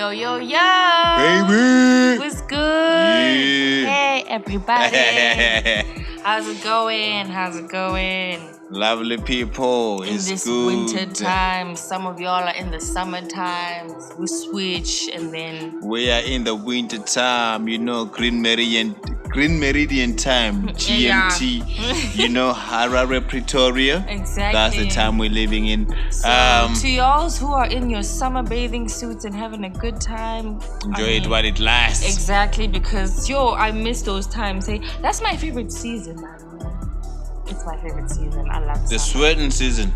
Yo, yo, yo. Baby. What's good? Yeah. Hey, everybody. How's it going? How's it going? Lovely people. In It's this good. winter time, some of y'all are in the summer times. We switch and then We are in the winter time, Green Meridian time, GMT, Harare, Pretoria. Exactly. That's the time we're living in. So, to y'all who are in your summer bathing suits and having a good time, Enjoy it while it lasts. Exactly, because I miss those times. Hey, that's my favorite season, man. It's my favorite season. I love The summer. sweating season.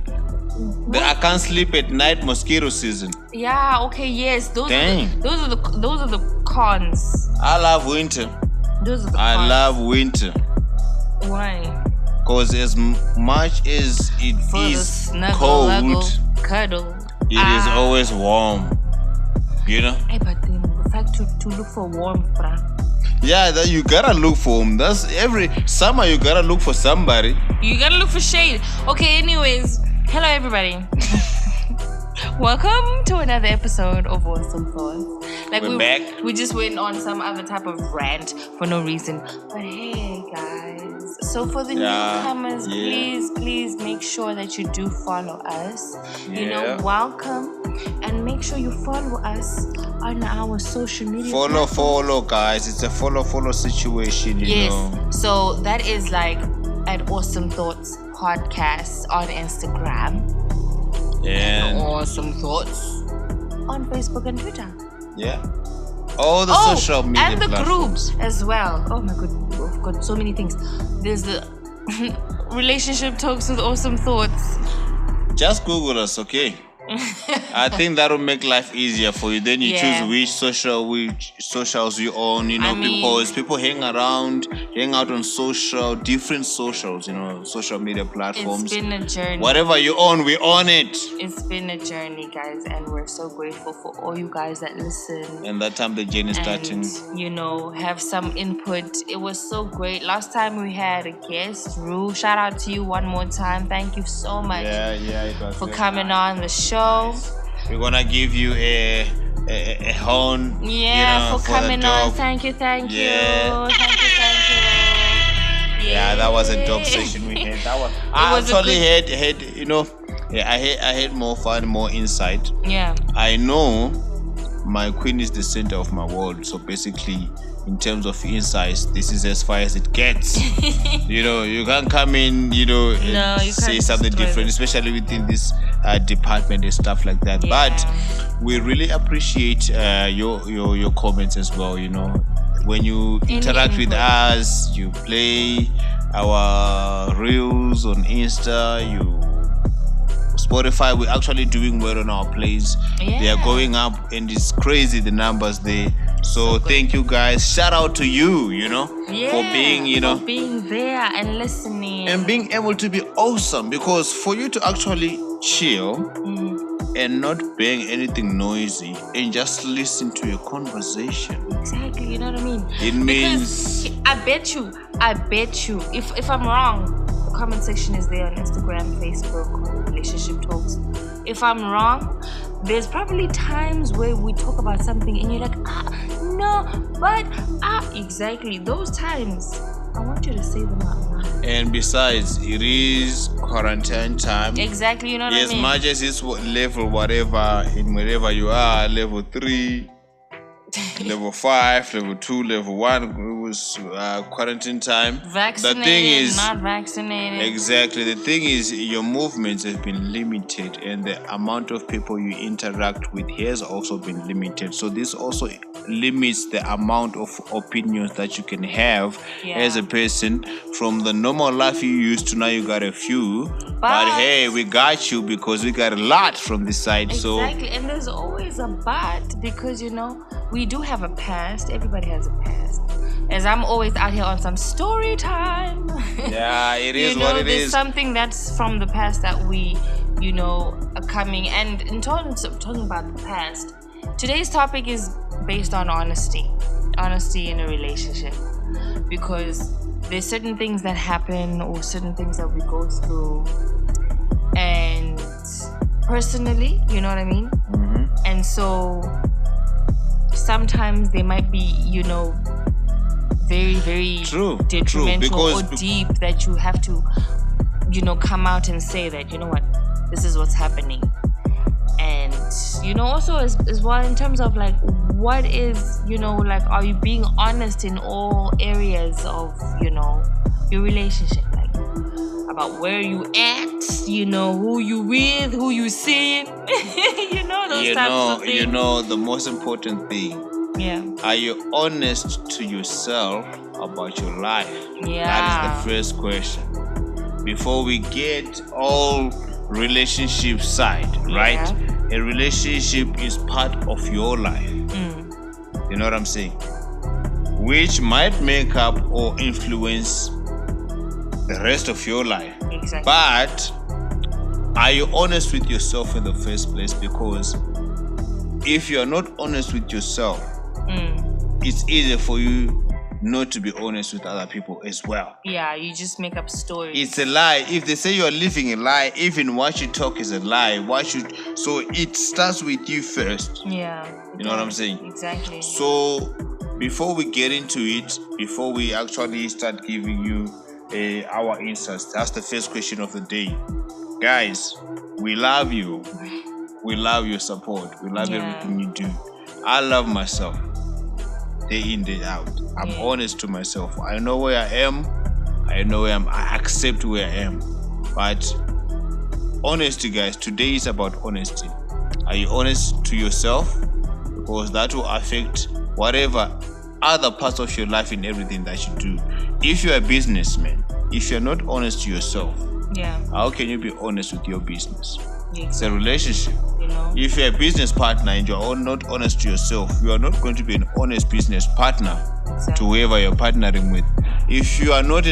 The I can't sleep at night mosquito season. Yeah. Okay. Yes. Those Dang. are the cons. I love winter. Those are the I cons. love winter. Why? Because as much as it For the is snuggle, cold, luggle, cuddle. it is always warm. Hey, but then the fact to look for warmth, bruh. Yeah, that you gotta look for them. That's every summer you gotta look for somebody. You gotta look for shade. Okay. Anyways, hello everybody. Welcome to another episode of Osam Thoughts. We're back. We just went on some other type of rant for no reason. But hey, guys. So for the newcomers, please make sure that you do follow us. Yeah. Welcome. And make sure you follow us on our social media. Follow, guys. It's a follow situation, you know. So that is like at Awesome Thoughts Podcast on Instagram. And Awesome Thoughts on Facebook and Twitter. Yeah. All the social media and the platforms. groups as well. Oh my god, we've got so many things. There's the relationship talks with Awesome Thoughts. Just Google us, okay? I think that'll make life easier for you. Then you choose which socials you own, because people hang out on different socials, social media platforms. It's been a journey. Whatever you own, we own it. It's been a journey, guys, and we're so grateful for all you guys that listen. And that time the journey starting. Have some input. It was so great. Last time we had a guest, Rue. Shout out to you one more time. Thank you so much it was for very coming nice. on the show. We're gonna give you a horn. For coming the on. dog. Thank you. Yeah. Thank you. Yeah, that was a dog session we had. That was. I actually I had more fun, more insight. Yeah. I know my queen is the center of my world. So basically, in terms of insights, this is as far as it gets. You can't come in, and say something different, especially within this department and stuff like that. Yeah. But we really appreciate your comments as well. When you interact with us, you play our reels on Insta, Spotify, we're actually doing well on our plays. Yeah. They are going up, and it's crazy the numbers there. So thank you guys. Shout out to you, for being, for being there and listening and being able to be awesome. Because for you to actually chill and not bang anything noisy and just listen to your conversation. Exactly, you know what I mean? It means I bet you. If I'm wrong, the comment section is there on Instagram, Facebook, on Relationship Talks. If I'm wrong, there's probably times where we talk about something and you're like, exactly. Those times, I want you to say them out loud. And besides, it is quarantine time. Exactly, you know what I mean? As much as it's level whatever, in wherever you are, level 3, level 5, level 2, level 1, it was quarantine time. Vaccinated, the thing is, not vaccinated. Exactly. The thing is, your movements have been limited, and the amount of people you interact with has also been limited. So this also limits the amount of opinions that you can have as a person. From the normal life you used to, now you got a few. But hey, we got you because we got a lot from this side. Exactly. And there's always a but, because we do have a past. Everybody has a past. As I'm always out here on some story time. Yeah, it is what it there's is. something that's from the past that we, are coming. And in talking about the past, today's topic is based on honesty. Honesty in a relationship. Because there's certain things that happen or certain things that we go through. And personally, you know what I mean? Mm-hmm. And so sometimes they might be, very, very True, detrimental or because deep, that you have to, come out and say that, you know what, this is what's happening. And, also as well, in terms of like, what is, like, are you being honest in all areas of, your relationship? Like, about where you at, who you with, who you seeing, those types of things. The most important thing. Yeah. Are you honest to yourself about your life? Yeah. That is the first question. Before we get all relationship side, right? Yeah. A relationship is part of your life. You know what I'm saying? Which might make up or influence the rest of your life. Exactly. But are you honest with yourself in the first place? Because if you are not honest with yourself, it's easier for you not to be honest with other people as well. Yeah, you just make up stories. It's a lie. If they say you are living a lie, even what you talk is a lie. So it starts with you first. Yeah. You know what I'm saying? Exactly. So before we get into it, before we actually start giving you our insights, that's the first question of the day. Guys, we love you. We love your support. We love everything you do. I love myself. Day in, day out. I'm honest to myself. I know where I am. I accept where I am. But honesty, guys, today is about honesty. Are you honest to yourself? Because that will affect whatever other parts of your life and everything that you do. If you're a businessman, if you're not honest to yourself, how can you be honest with your business? It's a relationship. If you're a business partner and you're not honest to yourself, you are not going to be an honest business partner to whoever you're partnering with. If you are not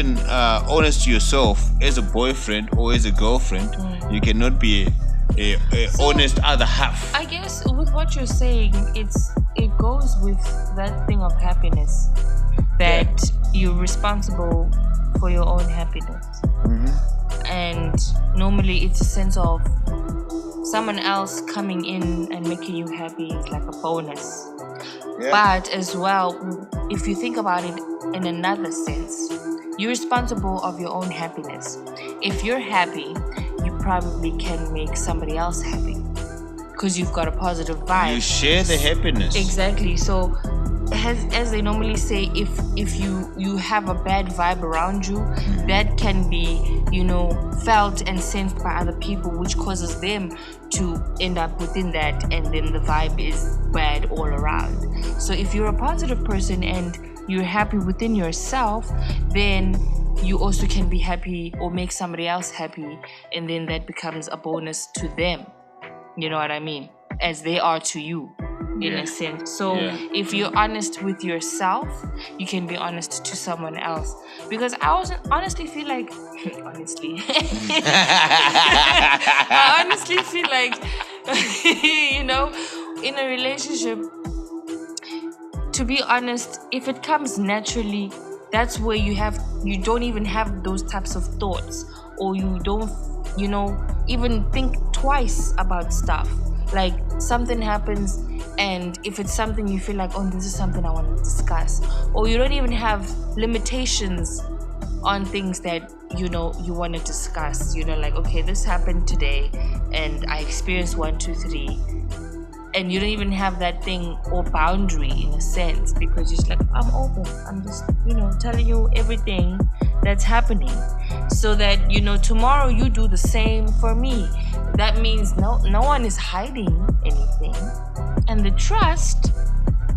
honest to yourself as a boyfriend or as a girlfriend, you cannot be a honest other half. I guess with what you're saying, it goes with that thing of happiness, that you're responsible for your own happiness. And normally it's a sense of someone else coming in and making you happy is like a bonus. But as well, if you think about it in another sense, you're responsible of your own happiness. If you're happy, you probably can make somebody else happy because you've got a positive vibe. You share the happiness. Exactly. So as they normally say, if you have a bad vibe around you, that can be, felt and sensed by other people, which causes them to end up within that, and then the vibe is bad all around. So if you're a positive person and you're happy within yourself, then you also can be happy or make somebody else happy, and then that becomes a bonus to them. You know what I mean? As they are to you. In a sense. So if you're honest with yourself, you can be honest to someone else. Because I honestly feel like I honestly feel like in a relationship, to be honest, if it comes naturally, that's where you don't even have those types of thoughts, or you don't even think twice about stuff. Like something happens, and if it's something you feel like, oh, this is something I want to discuss, or you don't even have limitations on things that you want to discuss, like, okay, this happened today and I experienced 1, 2, 3, and you don't even have that thing or boundary in a sense, because you're just like, I'm open, I'm just telling you everything that's happening, so that tomorrow you do the same for me. That means no one is hiding anything, and the trust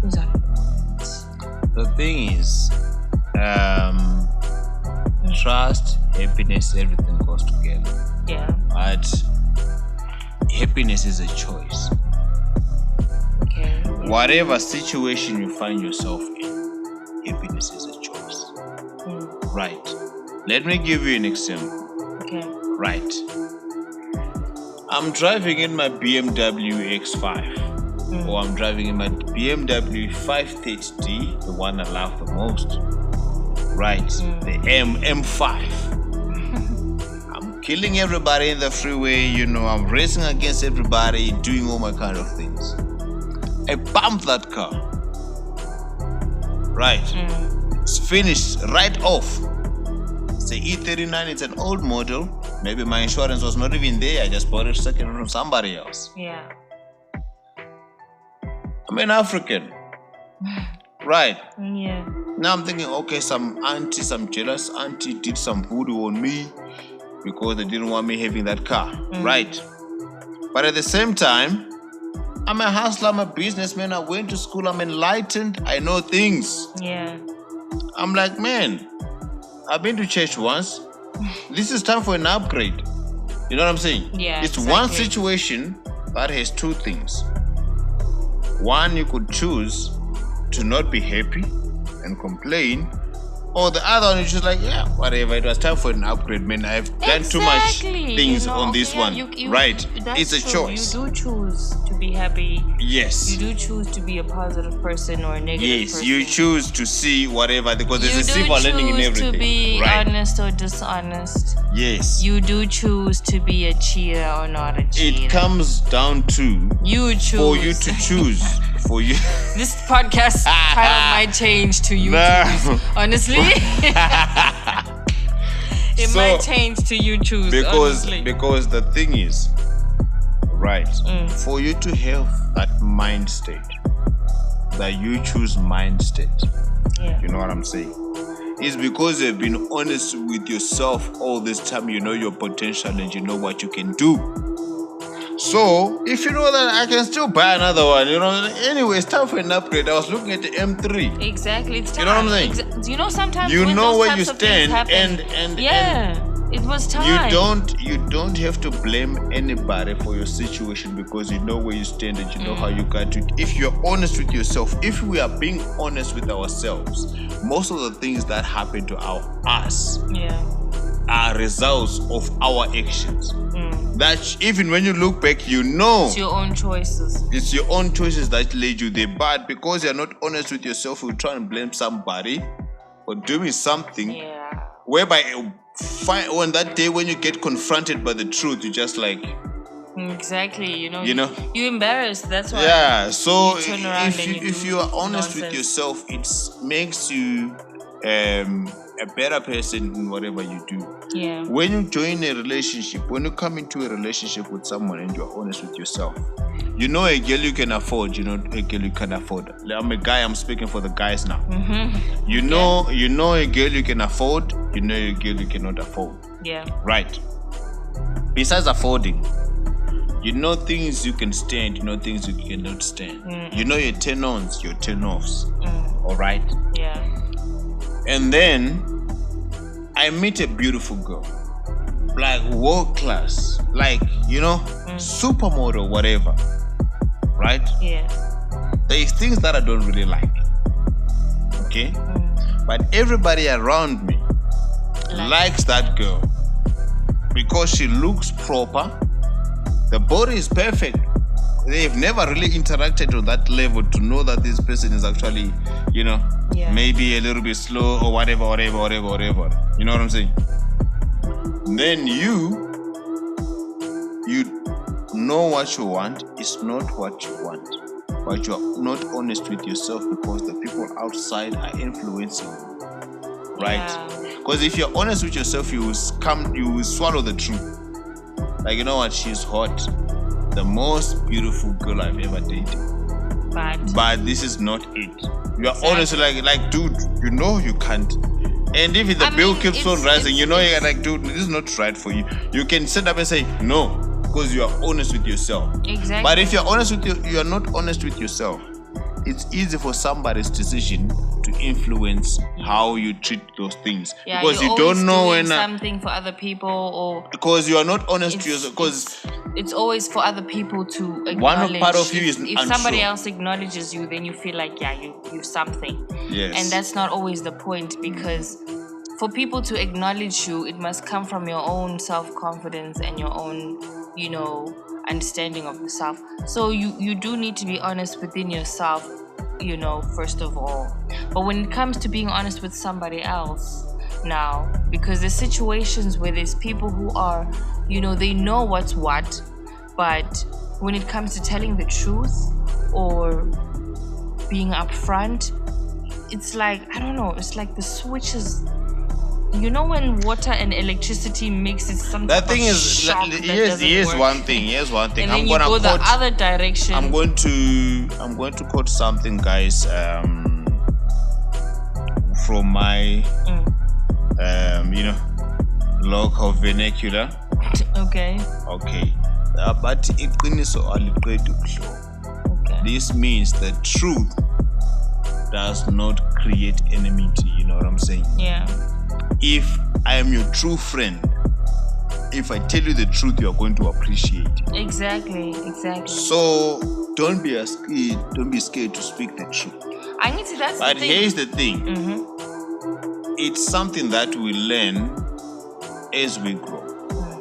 is on point. The thing is, trust, happiness, everything goes together. Yeah. But happiness is a choice. Okay. Whatever situation you find yourself in, happiness is a choice. Right. Let me give you an example. Okay. Right. I'm driving in my BMW X5, or I'm driving in my BMW 530D, the one I love the most. Right, the M5. I'm killing everybody in the freeway, I'm racing against everybody, doing all my kind of things. I bump that car. Right. It's finished right off. It's a E39, it's an old model. Maybe my insurance was not even there. I just bought it second from somebody else. Yeah. I'm an African. Right. Yeah. Now I'm thinking, okay, some jealous auntie did some voodoo on me because they didn't want me having that car. Right. But at the same time, I'm a hustler, I'm a businessman, I went to school, I'm enlightened, I know things. Yeah. I'm like, man, I've been to church once. This is time for an upgrade. You know what I'm saying? Yeah. It's exactly. one situation that has two things. One, you could choose to not be happy and complain, or the other one is just like, yeah, whatever, it was time for an upgrade, man. I've done too much things on this one. Right. It's a true. choice. You do choose to be happy. Yes. You do choose to be a positive person or a negative person. You choose to see whatever, because there's you a silver lining in everything. You do choose to be right. honest or dishonest. Yes. You do choose to be a cheater or not a cheater. It comes down to you choose. For you to choose. For you. This podcast title might change to you choose. Honestly. It might change to you choose. Because the thing is, right, for you to have that mind state, that you choose mind state, you know what I'm saying? It's because you've been honest with yourself all this time. You know your potential and you know what you can do. So, if you know that I can still buy another one, you know. Anyway, it's time for an upgrade. I was looking at the M3. Exactly, it's time. You know what I'm saying? You know, sometimes you when know those where types you of things stand, happen, and it was time. You don't have to blame anybody for your situation, because you know where you stand and you know how you got to. If you're honest with yourself, if we are being honest with ourselves, most of the things that happen to us are results of our actions. That even when you look back, you know it's your own choices. It's your own choices that led you there. But because you're not honest with yourself, you try and blame somebody for doing something. Whereby on that day when you get confronted by the truth, you just like exactly, you're embarrassed. That's why. Yeah. So you if you are honest with yourself, it makes you a better person in whatever you do. Yeah. When you join a relationship, when you come into a relationship with someone and you're honest with yourself, you know a girl you can afford, you know a girl you can afford. I'm a guy, I'm speaking for the guys now. You know a girl you can afford, you know a girl you cannot afford. Yeah. Right. Besides affording, you know things you can stand, you know things you cannot stand. You know your turn-ons, your turn-offs. Alright? Yeah. And then I meet a beautiful girl, like world class, like, supermodel, whatever, right? Yeah. There's things that I don't really like, okay? But everybody around me likes that girl because she looks proper, the body is perfect. They've never really interacted on that level to know that this person is actually, maybe a little bit slow or whatever. You know what I'm saying? Then you know what you want. It's not what you want. But you're not honest with yourself because the people outside are influencing you. Right? Because if you're honest with yourself, you will swallow the truth. Like, you know what? She's hot. The most beautiful girl I've ever dated. But this is not it. You are honest, like, dude, you know you can't. And if the bill keeps on rising, you're like, dude, this is not right for you. You can sit up and say no, because you are honest with yourself. Exactly. But if you're honest with you are not honest with yourself, it's easy for somebody's decision to influence how you treat those things. Yeah, because you don't know when something for other people, or because you are not honest to yourself. Because it's always for other people to acknowledge. One part of you is if somebody else acknowledges you, then you feel like you're something. Yes. And that's not always the point, because for people to acknowledge you, it must come from your own self-confidence and your own, understanding of yourself. So you do need to be honest within yourself, first of all. But when it comes to being honest with somebody else now, because there's situations where there's people who are, they know what's what, but when it comes to telling the truth or being upfront, it's like, I don't know, it's like the switches. You know when water and electricity mix, it's some That type thing of is shock that here's doesn't work. one thing. Here's one thing. And then I'm you gonna go the quote. other direction. I'm going to quote something, guys. From my local vernacular. Okay. Okay. But iqiniso aliqedi ubuhlobo. Okay. This means the truth does not create enmity. You know what I'm saying? Yeah. If I am your true friend, if I tell you the truth, you are going to appreciate it. Exactly. So don't be scared to speak the truth. I need to. That's But the thing. here's the thing. It's something that we learn as we grow.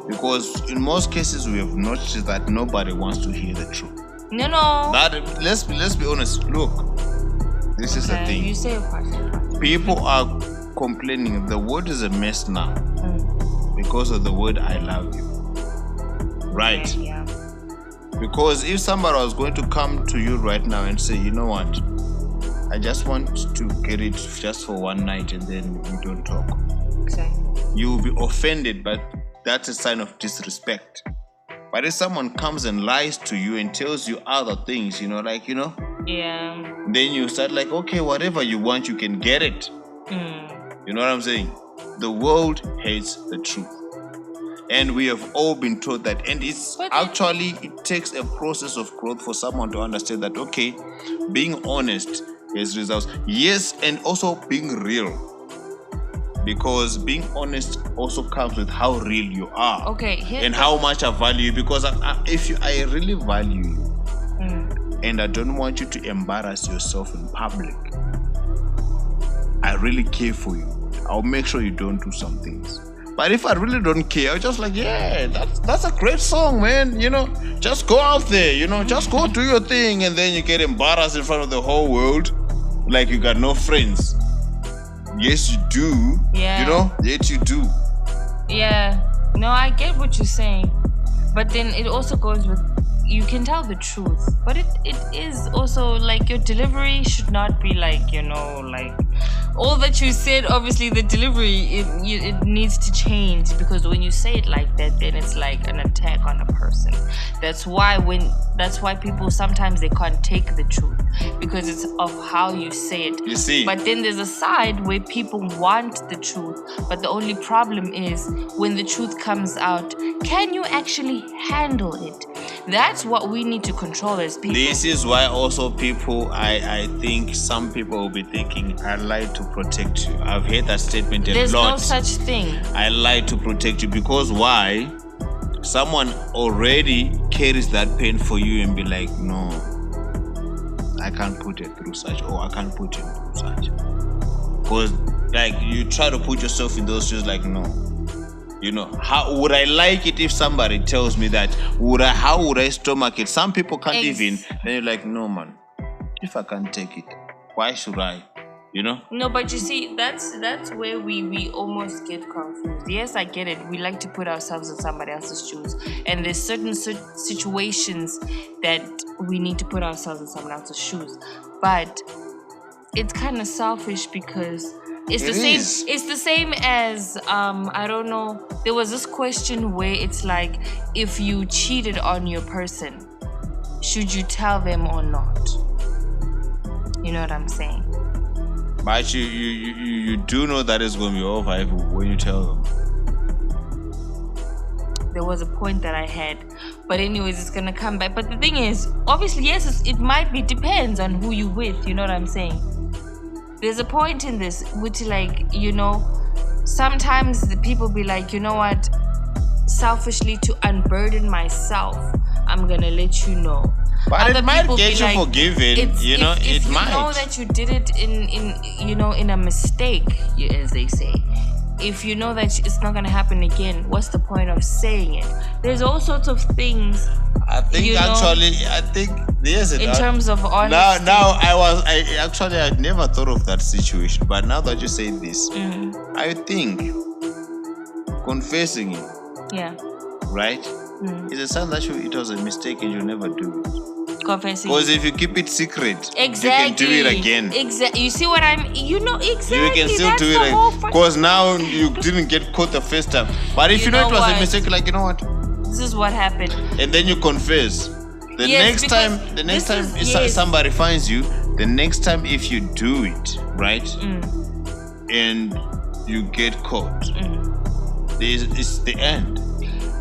Because in most cases we have noticed that nobody wants to hear the truth. No. That let's be honest. Look, this is the thing. You say your part. People are complaining. The world is a mess now because of the word "I love you." Right? Yeah. Because if somebody was going to come to you right now and say, you know what, I just want to get it just for one night and then we don't talk. Exactly. You will be offended, but that's a sign of disrespect. But if someone comes and lies to you and tells you other things, Yeah. then you start like, okay, whatever you want, you can get it. You know what I'm saying? The world hates the truth. And we have all been taught that. And it takes a process of growth for someone to understand that, okay, being honest has results. Yes, and also being real. Because being honest also comes with how real you are. Okay. And how much I value you. Because I really value you, and I don't want you to embarrass yourself in public, I really care for you. I'll make sure you don't do some things. But if I really don't care, I'm just like, yeah, that's a great song, man. Just go out there, just go do your thing, and then you get embarrassed in front of the whole world, like you got no friends. Yes, you do. Yeah. Yes, you do. Yeah. No, I get what you're saying. But then it also goes with, you can tell the truth. But it is also like your delivery should not be like, like all that you said. Obviously, the delivery, it needs to change, because when you say it like that, then it's like an attack on a person. That's why people sometimes they can't take the truth, because it's of how you say it. You see. But then there's a side where people want the truth, but the only problem is when the truth comes out, can you actually handle it? That's what we need to control as people. This is why also people, I think some people will be thinking, I lied to protect you. I've heard that statement a lot. There's no such thing. I lied to protect you. Because why? Someone already carries that pain for you and be like, no, I can't put it through such, or I can't put him through such. Because like you try to put yourself in those shoes, like, no. How would I like it if somebody tells me that? How would I stomach it? Some people can't even. Then you're like, no, man. If I can't take it, why should I? No, but you see, that's where we almost get confused. Yes, I get it. We like to put ourselves in somebody else's shoes, and there's certain situations that we need to put ourselves in someone else's shoes. But it's kind of selfish, because it's the same as I don't know. There was this question where it's like, if you cheated on your person, should you tell them or not? You know what I'm saying? But you do know that it's going to be over when you tell them. There was a point that I had, but anyways, it's gonna come back. But the thing is, obviously, yes, it might be, depends on who you with. You know what I'm saying? There's a point in this which, like, sometimes the people be like, you know what, selfishly, to unburden myself, I'm gonna let you know. But Other it might people get be you like, forgiven, if it you might. know that you did it in a mistake, as they say. If you know that it's not gonna happen again, what's the point of saying it? There's all sorts of things. I think there's in terms of honesty. Now I'd never thought of that situation, but now that you say this, I think confessing it, yeah, right, is a sign that it was a mistake and you'll never do it. confessing. Because if you keep it secret, Exactly. you can do it again. Exactly. You see what I'm? You know exactly. You can still That's do the it whole again. Because now you didn't get caught the first time. But if You you know know it was what? a mistake, like, you know what? This is what happened. And then you confess. The Yes, next time, because if somebody finds you, the next time if you do it, right, and you get caught, it's the end.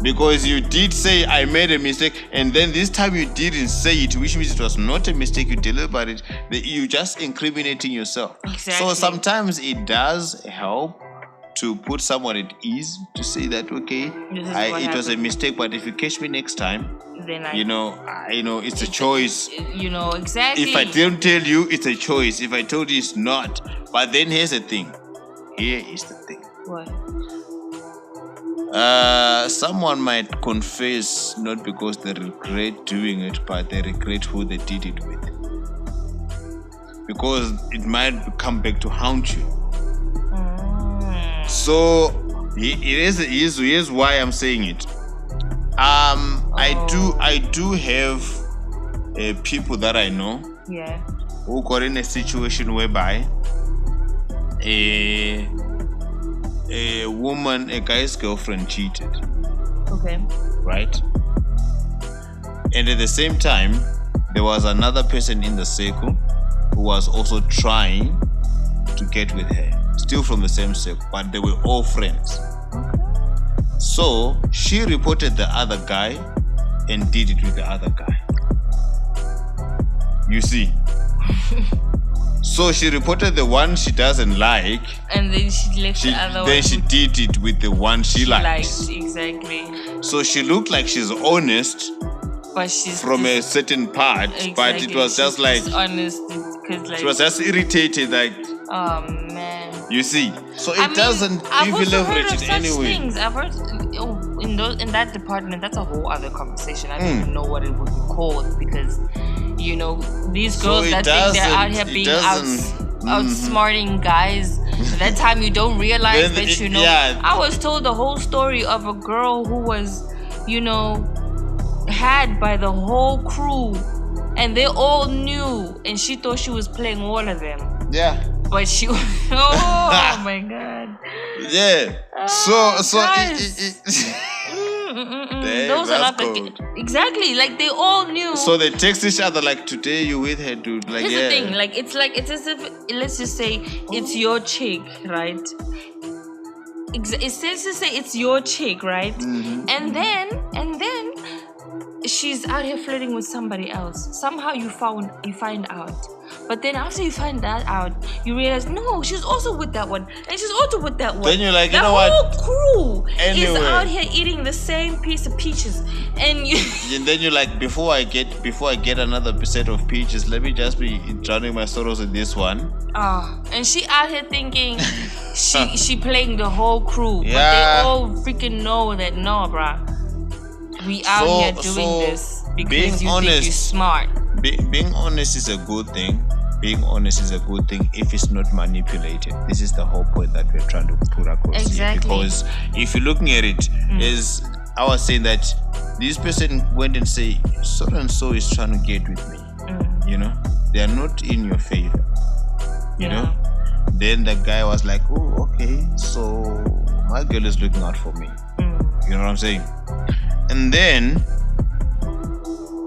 Because you did say, I made a mistake, and then this time you didn't say it, which means it was not a mistake, you delivered it, you just incriminating yourself. Exactly. So sometimes it does help to put someone at ease, to say that, okay, it was a mistake, but if you catch me next time, then it's a choice. Exactly. If I don't tell you, it's a choice. If I told you, it's not. But then here's the thing. Here is the thing. What? Someone might confess not because they regret doing it, but they regret who they did it with. Because it might come back to haunt you. So here's why I'm saying it. I do have people that I know who got in a situation whereby a guy's girlfriend cheated. Okay. Right? And at the same time, there was another person in the circle who was also trying to get with her. Still from the same circle, but they were all friends. So she reported the other guy and did it with the other guy. You see? So she reported the one she doesn't like, and then she left the other one. Then she did it with the one she likes. Exactly. So she looked like she's honest, but she's from a certain part, but it was just like honest because like she was just irritated, like, oh man. You see, so it doesn't give you leverage in any way. I've heard in that department. That's a whole other conversation. I don't even know what it would be called, because these girls that think they're out here being outsmarting guys. That time you don't realize that I was told the whole story of a girl who was had by the whole crew, and they all knew, and she thought she was playing all of them. Yeah. But she was, oh my god. Yeah. Those are not exactly, like they all knew. So they text each other like, today you with her, dude. Like, here's the thing, it's as if, let's just say it's your chick, right? It's says to say it's your chick, right? And then she's out here flirting with somebody else. Somehow you find out. But then after you find that out, you realize, no, she's also with that one, and she's also with that one. Then you're like, the whole crew is out here eating the same piece of peaches, and then you're like, before I get another set of peaches, let me just be drowning my sorrows in this one. And she out here thinking she playing the whole crew, but they all freaking know that no, bruh, we out here doing this because you think you're smart. Being honest is a good thing. Being honest is a good thing if it's not manipulated. This is the whole point that we're trying to put across here. Because if you're looking at it, as I was saying that this person went and say, so and so is trying to get with me. They are not in your favor. You know? Then the guy was like, oh, okay, so my girl is looking out for me. You know what I'm saying? And then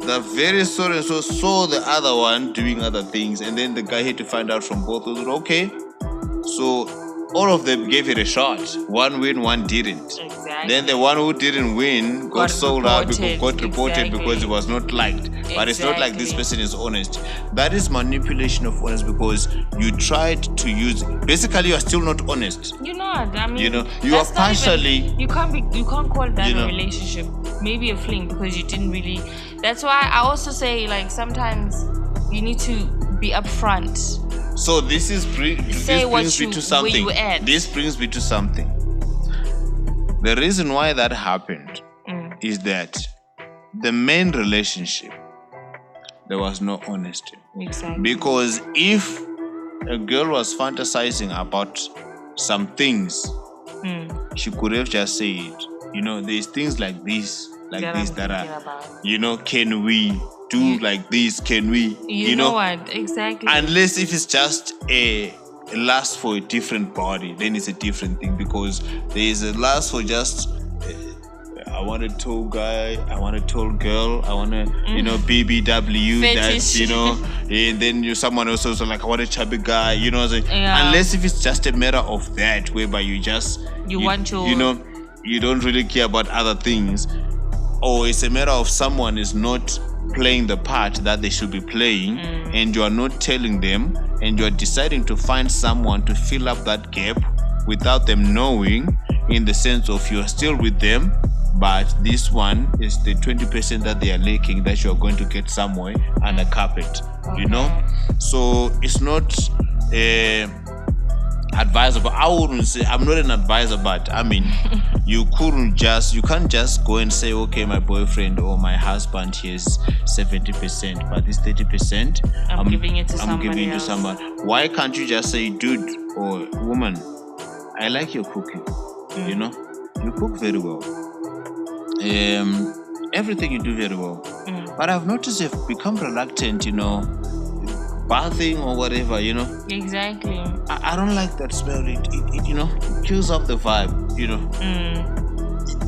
the very so-and-so saw the other one doing other things, and then the guy had to find out from both of them, okay, so all of them gave it a shot. One win, one didn't. Exactly. Then the one who didn't win got sold out, got reported because it was not liked. But it's not like this person is honest. That is manipulation of honest, because you tried to use. Basically, you are still not honest. You're not. I mean, you are partially. You can't call that a relationship. Maybe a fling, because you didn't really. That's why I also say, like, sometimes you need to be upfront. So this brings me to something. This brings me to something. The reason why that happened is that the main relationship, there was no honesty. Exactly. Because if a girl was fantasizing about some things, she could have just said, there's things like this that are, can we do like this? Can we? You know what? Exactly. Unless if it's just a lust for a different body, then it's a different thing, because there is a lust for just I want a tall guy, I want a tall girl, I want a BBW. Fetish. That's and then someone else also like I want a chubby guy. Yeah. Unless if it's just a matter of that, whereby you want your you don't really care about other things, or it's a matter of someone is not playing the part that they should be playing, and you are not telling them, and you are deciding to find someone to fill up that gap without them knowing, in the sense of you are still with them, but this one is the 20% that they are lacking, that you are going to get somewhere under carpet. So it's not advisable. I wouldn't say, I'm not an advisor, but I mean you can't just go and say, okay, my boyfriend or my husband, he is 70%, but this 30% I'm giving it to somebody. Why can't you just say, dude or woman, I like your cooking, you cook very well, everything you do very well, but I've noticed you've become reluctant, bathing or whatever, Exactly. I don't like that smell. It kills off the vibe,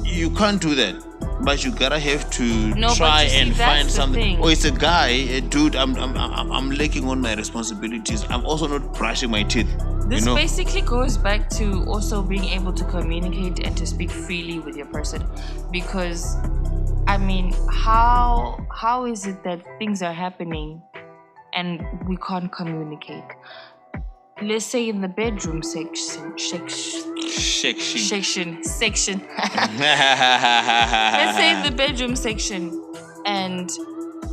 You can't do that, but you gotta have to try and find something. Oh, it's a guy, dude. I'm lacking on my responsibilities. I'm also not brushing my teeth. This basically goes back to also being able to communicate and to speak freely with your person, because I mean, how is it that things are happening and we can't communicate? Let's say in the bedroom section. Let's say in the bedroom section, and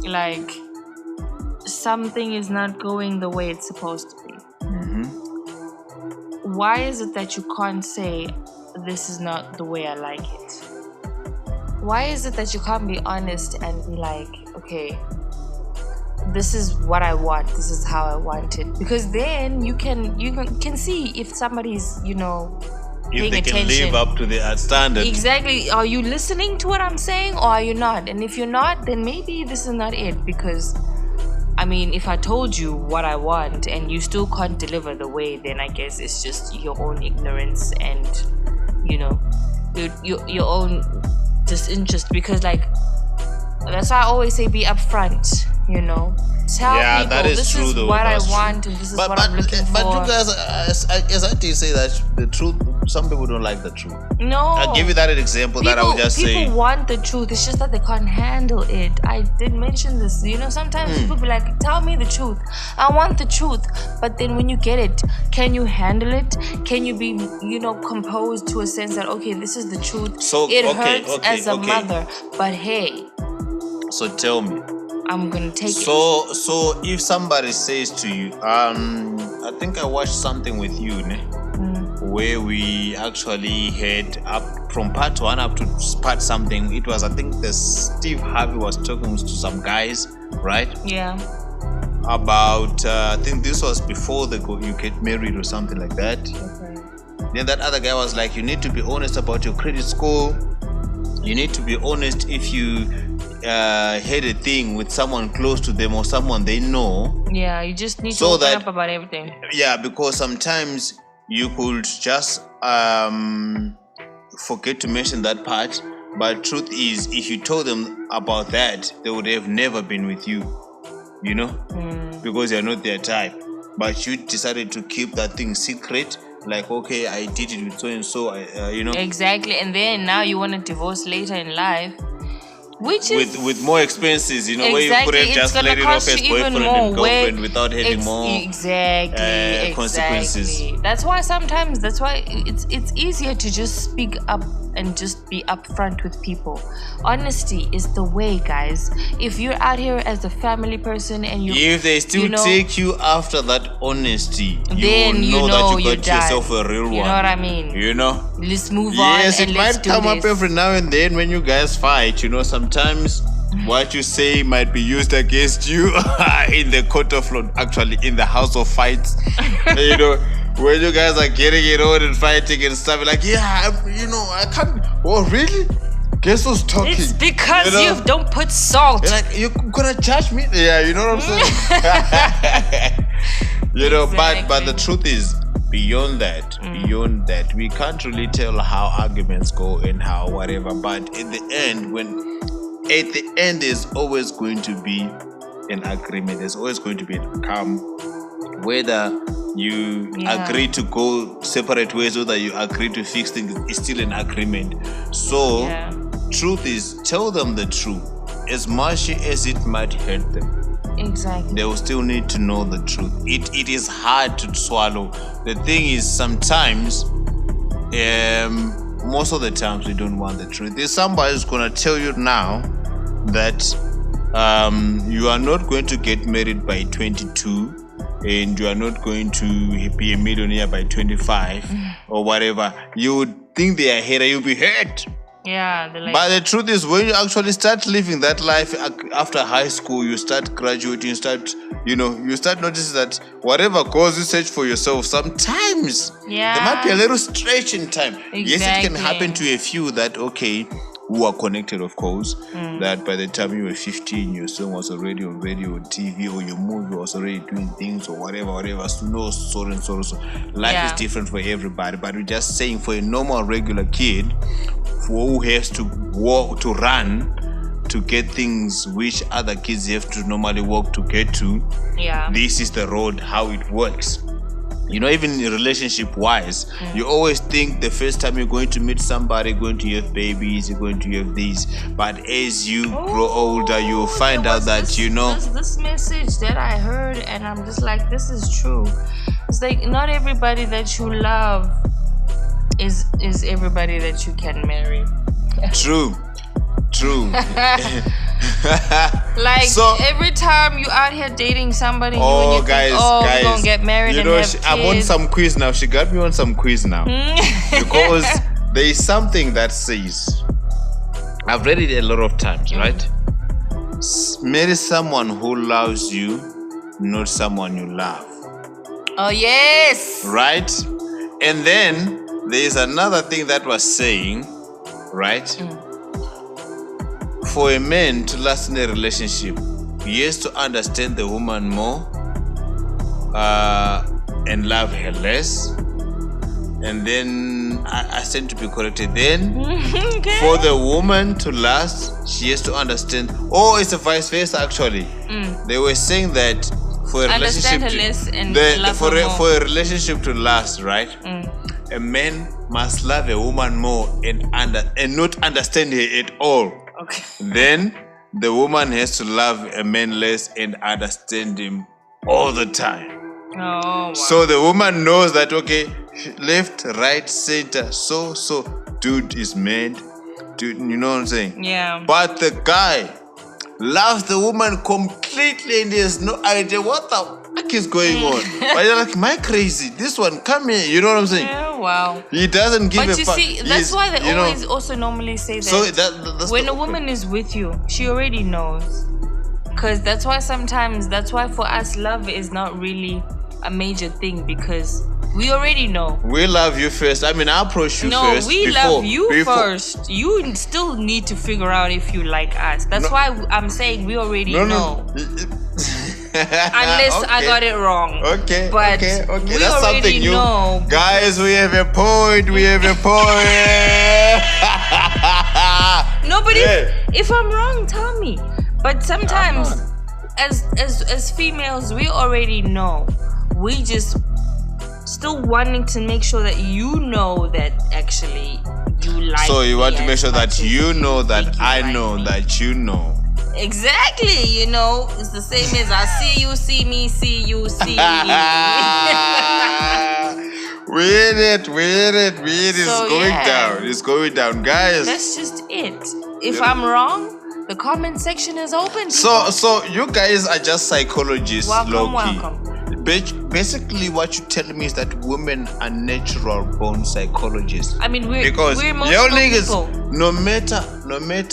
like something is not going the way it's supposed to be. Why is it that you can't say, this is not the way I like it? Why is it that you can't be honest and be like, okay, this is what I want, this is how I want it? Because then you can see if somebody's paying if they attention. can live up to the standard. Exactly. Are you listening to what I'm saying, or are you not? And if you're not, then maybe this is not it. Because I mean, if I told you what I want and you still can't deliver the way, then I guess it's just your own ignorance and your own disinterest. Because that's why I always say, be upfront. Tell people, that is this true, is though. what That's I want, and this is what I'm looking for. But you guys, as I did say that the truth, some people don't like the truth. No. I'll give you that example that I would just say. People want the truth. It's just that they can't handle it. I did mention this. Sometimes people be like, tell me the truth. I want the truth. But then when you get it, can you handle it? Can you be, composed to a sense that, okay, this is the truth. So, it hurts as a mother. But hey. So tell me. I'm gonna take it. So if somebody says to you, I think I watched something with you, where we actually had up from part 1 up to part something. It was, I think, the Steve Harvey was talking to some guys, right? Yeah. About I think this was before you get married or something like that. Okay. Then that other guy was like, you need to be honest about your credit score. You need to be honest if you had a thing with someone close to them or someone they know. Yeah, you just need to open up about everything. Yeah, because sometimes you could just forget to mention that part. But truth is, if you told them about that, they would have never been with you, because you're not their type. But you decided to keep that thing secret. Like, okay, I did it with so and so, Exactly, and then now you want to divorce later in life, which is with more expenses, exactly, where you could have just let it off as boyfriend and girlfriend without having more consequences. That's why it's easier to just speak up and just be upfront with people. Honesty is the way, guys. If you're out here as a family person and if they still take you after that honesty, then you will know that you got done. yourself a real one. You know what I mean? Let's move on. Yes, and it let's might do come this. up every now and then when you guys fight. Sometimes what you say might be used against you in the court of law, actually in the house of fights. When you guys are getting it on and fighting and stuff, like, I can't. Oh, really? Guess who's talking? It's because You know? you don't put salt. You're like, you're gonna judge me? Yeah, you know what I'm saying? You know, but the truth is, beyond that, we can't really tell how arguments go and how whatever. But at the end, there's always going to be an agreement. There's always going to be an outcome. Whether you agree to go separate ways, whether you agree to fix things, it's still an agreement. So, truth is, tell them the truth. As much as it might hurt them, exactly, they will still need to know the truth. It is hard to swallow. The thing is, sometimes, most of the times, we don't want the truth. There's somebody who's gonna tell you now that you are not going to get married by 22. And you are not going to be a millionaire by 25 or whatever. You would think they are here, you'll be hurt. Yeah. But the truth is, when you actually start living that life after high school, you start graduating, you start noticing that whatever goes you search for yourself, sometimes there might be a little stretch in time. Exactly. Yes, it can happen to a few that, who are connected, of course, that by the time you were 15, your song was already on radio or TV, or your movie was already doing things or whatever. So life is different for everybody. But we're just saying, for a normal, regular kid who has to walk, to run, to get things which other kids have to normally walk to get to, this is the road, how it works. You know, even relationship wise, you always think the first time you're going to meet somebody, going to have babies, you're going to have these. But as you grow older, you'll find out that, this message that I heard, and I'm just like, this is true. It's like, not everybody that you love is everybody that you can marry. True. Like, so, every time you out here dating somebody, you guys, we're gonna get married and have kids. I'm on some quiz now. She got me on some quiz now. Because there is something that says, I've read it a lot of times, right? Marry someone who loves you, not someone you love. Oh, yes. Right? And then there is another thing that was saying, right? For a man to last in a relationship, he has to understand the woman more and love her less. And then I stand to be corrected. Then for the woman to last, she has to understand. Oh, it's a vice versa actually. They were saying that for a relationship to last, right? A man must love a woman more and not understand her at all. Okay. Then the woman has to love a man less and understand him all the time. Oh, wow. So the woman knows that, left, right, center, so dude is mad. Dude, you know what I'm saying? Yeah. But the guy loves the woman completely and he has no idea what the fuck is going on. But you're like, am I crazy? This one, come here. You know what I'm saying? Yeah, wow. He doesn't give a fuck. But you see, that's why they always also normally say that. So that's when a woman is with you, she already knows. Because that's why for us, love is not really a major thing, because we already know. We love you first. I mean, I approach you first. No, we love you first. You still need to figure out if you like us. That's why I'm saying we already know. Unless I got it wrong. Okay. But okay. We That's something new. Know. Guys, we have a point. No, but if I'm wrong, tell me. But sometimes, as females, we already know. We just still wanting to make sure that you know that actually you like. So you want to make sure that you know that I know that you know. Exactly, it's the same as I see you, see me, see you, see me. It's going down, guys. That's just it. If I'm wrong, the comment section is open. So you guys are just psychologists, welcome. Basically, what you're telling me is that women are natural born psychologists. I mean, we're emotional people. No matter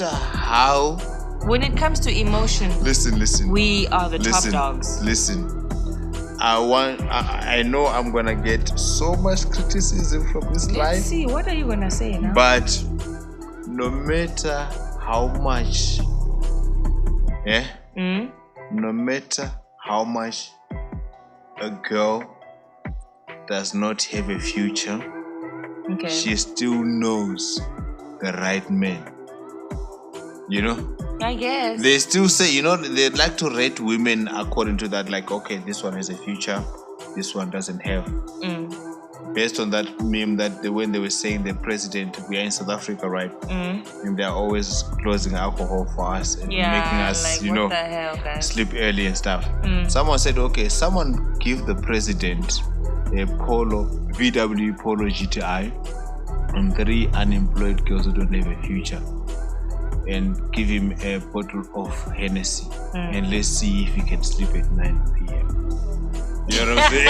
how. When it comes to emotion, listen. We are the top dogs. Listen. I know I'm gonna get so much criticism from this line. Let's see, what are you gonna say now? But no matter how much, no matter how much a girl does not have a future, Okay. she still knows the right man. You know? I guess. They still say, they like to rate women according to that, like, okay, this one has a future, this one doesn't have. Based on that meme when they were saying the president, we are in South Africa, right? And they're always closing alcohol for us and making us, like, what the hell, guys? sleep early and stuff. Someone said, okay, someone give the president a VW Polo GTI and 3 unemployed girls who don't have a future, and give him a bottle of Hennessy, and let's see if he can sleep at 9 p.m. You know what I'm saying?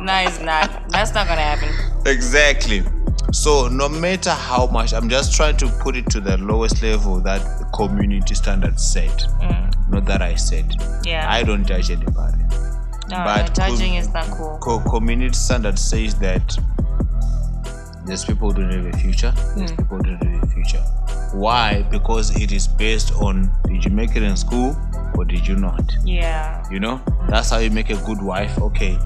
No, it's not. That's not gonna happen. Exactly. So no matter how much, I'm just trying to put it to the lowest level that the community standards set. Not that I said. Yeah. I don't judge anybody. No, But judging is not cool. Community standard says that there's people who don't have a future. There's people who don't have a future. Why? Because it is based on, did you make it in school or did you not? Yeah. That's how you make a good wife. Okay.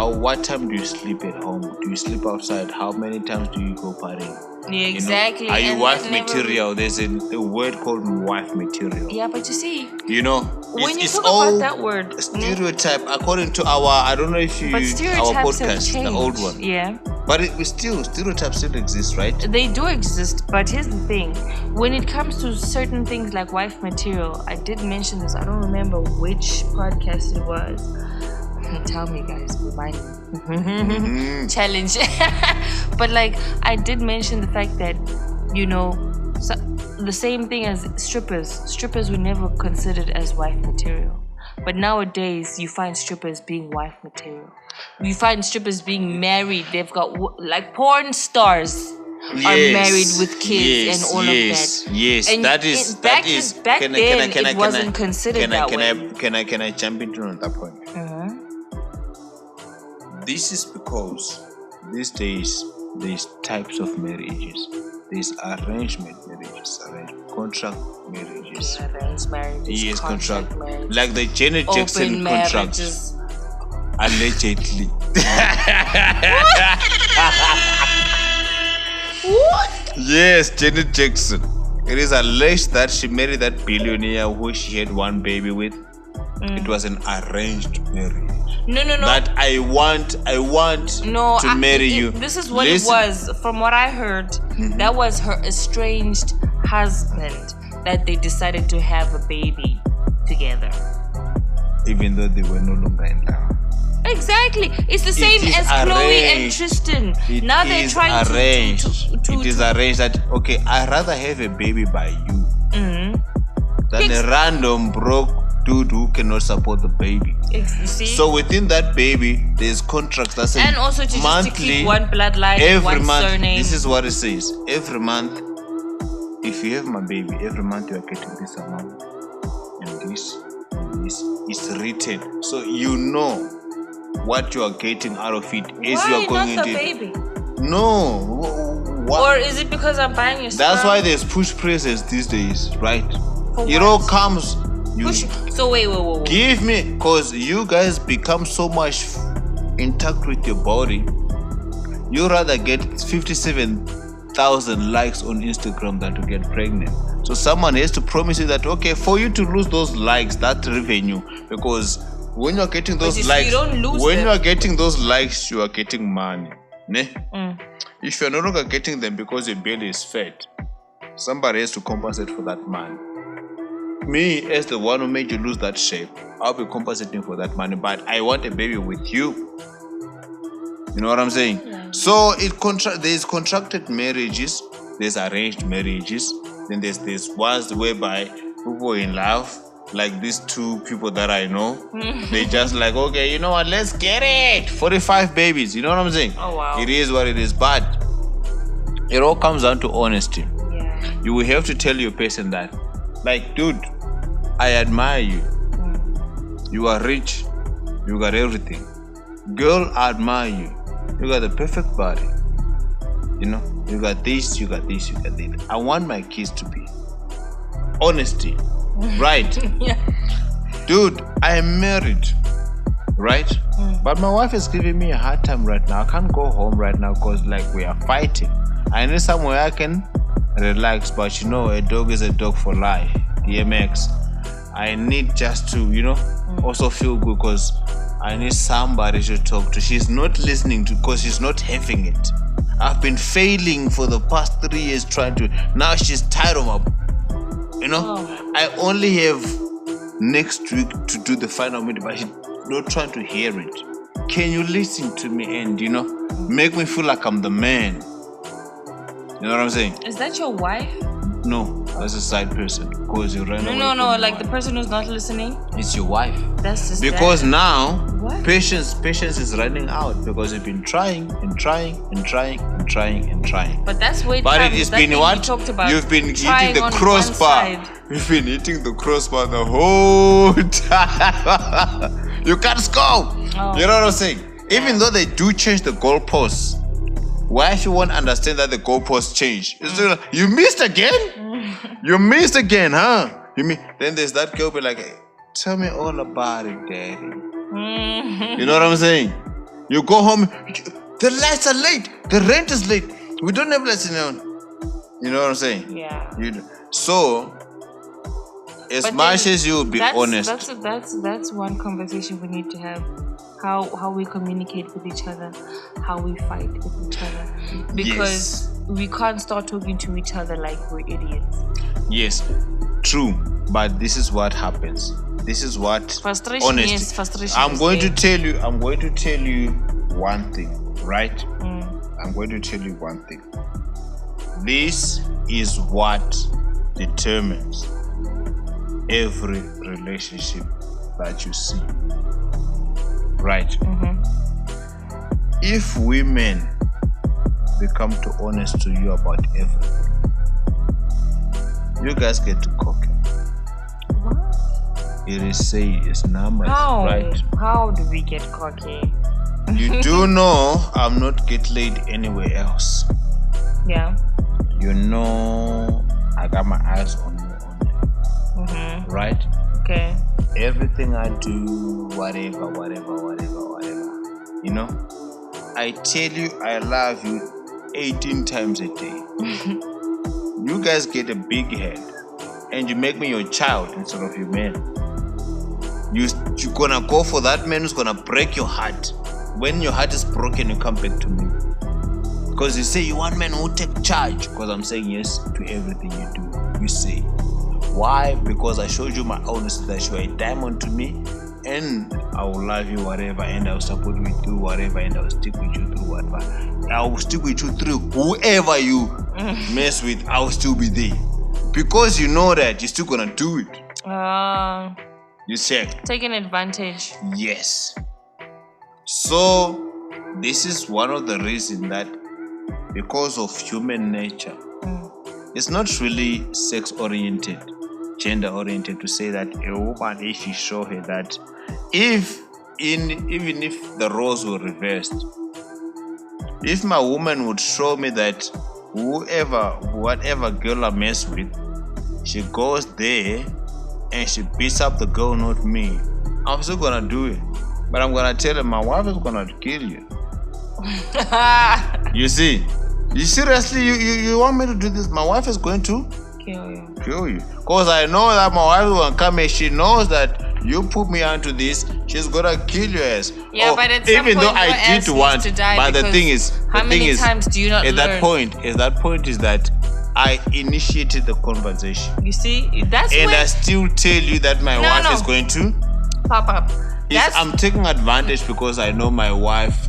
What time do you sleep at home? Do you sleep outside? How many times do you go partying? Yeah, exactly. Are you And wife that never- material? There's a word called wife material. Yeah, but you see, when you it's talk all about that word, stereotype according to I don't know if you, but our stereotypes have podcast, changed. the old one. Yeah. But stereotypes still exist, right? They do exist, but here's the thing. When it comes to certain things like wife material, I did mention this. I don't remember which podcast it was. Tell me, guys. Remind me. Challenge. But I did mention the fact that, the same thing as strippers. Strippers were never considered as wife material. But nowadays, you find strippers being wife material. You find strippers being married. They've got, porn stars are married with kids and all of that. Yes, And that is. back then, it wasn't considered that way. Can I jump into on that point? This is because these days there's types of marriages. There's arranged marriages, contract marriages. Arranged marriages, Yes, contract. marriages, Like the Janet Jackson open contract. marriages. Allegedly. What? Yes, Janet Jackson. It is alleged that she married that billionaire who she had one baby with. It was an arranged marriage. No. That I want to marry you. This is what it was. From what I heard, that was her estranged husband that they decided to have a baby together. Even though they were no longer in love. Exactly. It's the same as Chloe and Tristan. Now they're trying to It is arranged that, okay, I'd rather have a baby by you than a random broke dude who cannot support the baby. You see? So within that baby, there's contracts that say and also to monthly, just to keep one bloodline, every one month. surname. This is what it says. Every month, if you have my baby, every month you are getting this amount and this is written, so you know what you are getting out of it as you are going not into the it. baby? No. What? Or is it because I'm buying your That's sperm? why there's push presses these days, right? For It what? all comes. Push. So wait. Give me, because you guys become so much intact with your body. You rather get 57,000 likes on Instagram than to get pregnant. So someone has to promise you that, okay, for you to lose those likes, that revenue, because when you're getting those likes, you don't lose when them. you are getting those likes, you are getting money. Ne? If you're no longer getting them because your belly is fat, somebody has to compensate for that money. Me, as the one who made you lose that shape, I'll be compensating for that money, but I want a baby with you. You know what I'm saying? Yeah. So there's contracted marriages, there's arranged marriages, then there's ones whereby people are in love, like these two people that I know. They just like, okay, you know what, let's get it. 45 babies, you know what I'm saying? Oh wow. It is what it is, but it all comes down to honesty. Yeah. You will have to tell your person that, like, dude, I admire you. You are rich. You got everything. Girl, I admire you. You got the perfect body. You know? You got this, you got this, you got this. I want my kids to be honesty, right? Yeah. Dude, I am married, right? But my wife is giving me a hard time right now. I can't go home right now because like we are fighting. I need somewhere I can relax, but you know, a dog is a dog for life. DMX. I need just to, also feel good because I need somebody to talk to. She's not listening to because she's not having it. I've been failing for the past 3 years trying to. Now she's tired of my. I only have next week to do the final meeting, but she's not trying to hear it. Can you listen to me and make me feel like I'm the man? You know what I'm saying? Is that your wife? No, that's a side person. Because you ran away No. from Like your the person who's not listening. It's your wife. That's just because now What? patience is running out because you've been trying and trying and trying and trying and trying. But that's way. But it has been what? Talked about You've been trying hitting the on one crossbar. side. You've been hitting the crossbar the whole time. You can't score. Oh. You know what I'm saying? Even though they do change the goalposts, why if you won't understand that the goalposts change? It's still like, you missed again? You missed again, huh? Then there's that girl be like, hey, tell me all about it, daddy. You know what I'm saying? You go home, the lights are late, the rent is late. We don't have lights in on. You know what I'm saying? Yeah. So, as But much then as you will be honest. That's one conversation we need to have. How we communicate with each other, how we fight with each other. Because we can't start talking to each other like we're idiots. Yes, true. But this is what happens. This is what Frustration honesty. is frustration. I'm is going there. to tell you one thing, right? I'm going to tell you one thing. This is what determines every relationship that you see. Right? If women become too honest to you about everything, you guys get to cocky. What? It is it's numbers, How? right? How do we get cocky? You do know I'm not get laid anywhere else. Yeah. You know I got my eyes on you only. Right? Okay. Everything I do, whatever. I tell you I love you 18 times a day. You guys get a big head and you make me your child instead of your man. You're gonna go for that man who's gonna break your heart. When your heart is broken, you come back to me. Because you say you want men who take charge. Because I'm saying yes to everything you do. You say. Why? Because I showed you my honesty that you are a diamond to me and I will love you whatever and I will support you through whatever and I will stick with you through whatever. I will stick with you through whoever you mess with, I will still be there. Because you know that you're still gonna do it. You said Taking advantage. yes. So this is one of the reasons that because of human nature, it's not really sex oriented, gender oriented to say that a woman, if you show her that even if the roles were reversed, if my woman would show me that whatever girl I mess with, she goes there and she beats up the girl, not me, I'm still gonna do it. But I'm gonna tell her my wife is gonna kill you. You see? You seriously, you want me to do this? My wife is going to kill you. Because I know that my wife will come and she knows that you put me onto this, she's gonna kill your ass. Yeah, but at some even point though your I ass did needs want, to die but the because thing is, how many times do you not at learn? that point is that I initiated the conversation. You see, that's And when I still tell you that my wife is going to pop up. I'm taking advantage because I know my wife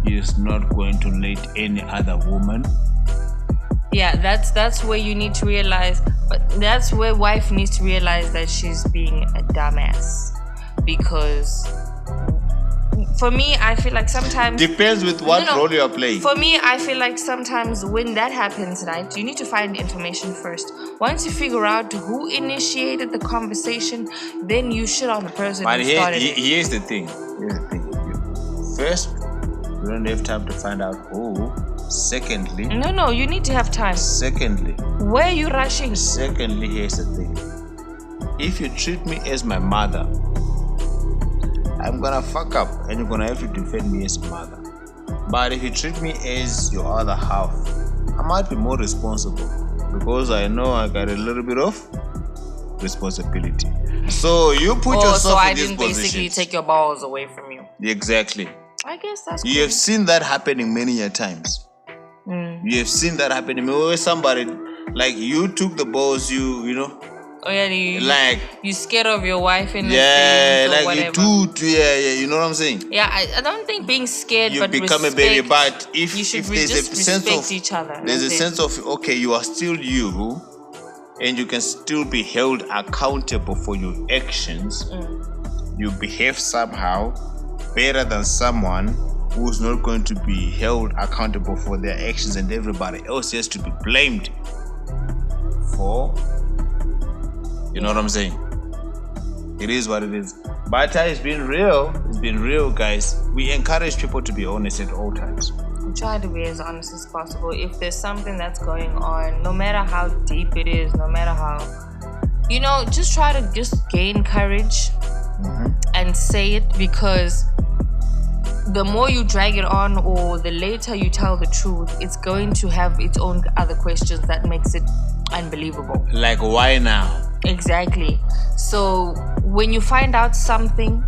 is not going to let any other woman. Yeah, that's where you need to realize, but that's where wife needs to realize that she's being a dumbass. Because for me, I feel like sometimes Depends with what role you are playing. For me, I feel like sometimes when that happens, right, you need to find information first. Once you figure out who initiated the conversation, then you shit on the person But who started it. here's the thing. First, you don't have time to find out who Secondly, No, you need to have time. secondly, Where are you rushing? secondly, here's the thing. If you treat me as my mother, I'm gonna fuck up and you're gonna have to defend me as a mother. But if you treat me as your other half, I might be more responsible because I know I got a little bit of responsibility. So you put yourself so I in this didn't position. basically take your balls away from you. Exactly. I guess that's You have seen that happening many a times. You have seen that happening. Where somebody, like, you took the balls, you know. Oh yeah, you scared of your wife in Yeah, the like whatever. you know what I'm saying? Yeah, I don't think being scared, You but become respect, a baby, but if you should there's just a sense respect of each other. there's a That's it. sense of, okay, you are still you, and you can still be held accountable for your actions. You behave somehow better than someone who's not going to be held accountable for their actions, and everybody else has to be blamed for. You know what I'm saying? It is what it is. But it's been real. It's been real, guys. We encourage people to be honest at all times. Try to be as honest as possible. If there's something that's going on, no matter how deep it is, no matter how, just try to just gain courage and say it, because the more you drag it on or the later you tell the truth, it's going to have its own other questions that makes it unbelievable. Like, why now? Exactly. So when you find out something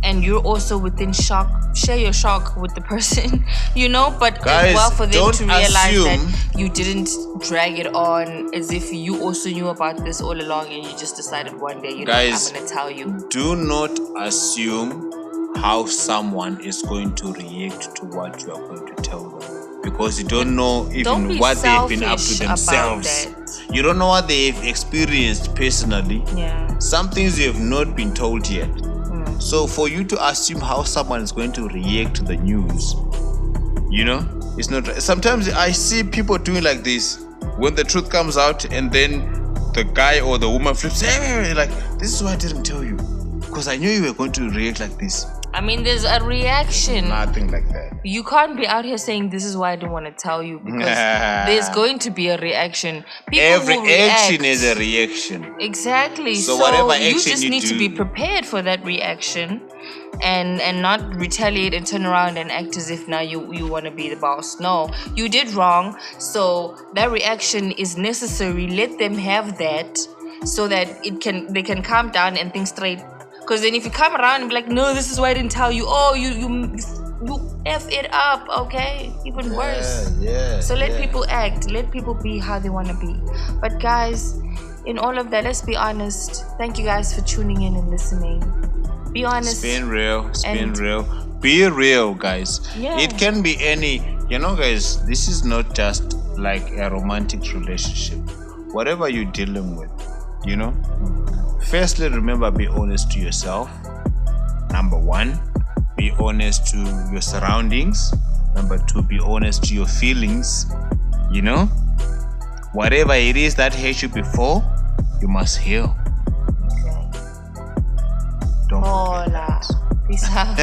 and you're also within shock, share your shock with the person, but Guys, as well for them don't to realize that assume- you didn't drag it on as if you also knew about this all along and you just decided one day, Guys, I'm going to tell you. Do not assume how someone is going to react to what you are going to tell them, because you don't know Don't even be what they've been up to selfish about themselves. that. You don't know what they've experienced personally. Yeah. Some things you have not been told yet. So for you to assume how someone is going to react to the news, it's not. Sometimes I see people doing like this when the truth comes out, and then the guy or the woman flips, hey, like, this is why I didn't tell you, because I knew you were going to react like this. I mean, there's a reaction. Nothing like that. You can't be out here saying this is why I didn't want to tell you, because there's going to be a reaction. People Every will react. action is a reaction. Exactly. So whatever action you just you need to do- be prepared for that reaction, and not retaliate and turn around and act as if now you want to be the boss. No, you did wrong. So that reaction is necessary. Let them have that, so that they can calm down and think straight. Because then if you come around and be like, no, this is why I didn't tell you. Oh, you F it up, okay? Even worse. Yeah. So let people act. Let people be how they want to be. But guys, in all of that, let's be honest. Thank you guys for tuning in and listening. Be honest. It's been real. It's been And- real. Be real, guys. Yeah. It can be any, guys, this is not just like a romantic relationship. Whatever you're dealing with, Firstly, remember, be honest to yourself. Number 1, be honest to your surroundings. Number 2, be honest to your feelings. Whatever it is that hurt you before, you must heal. Okay. Don't forget Hola. that. Peace out.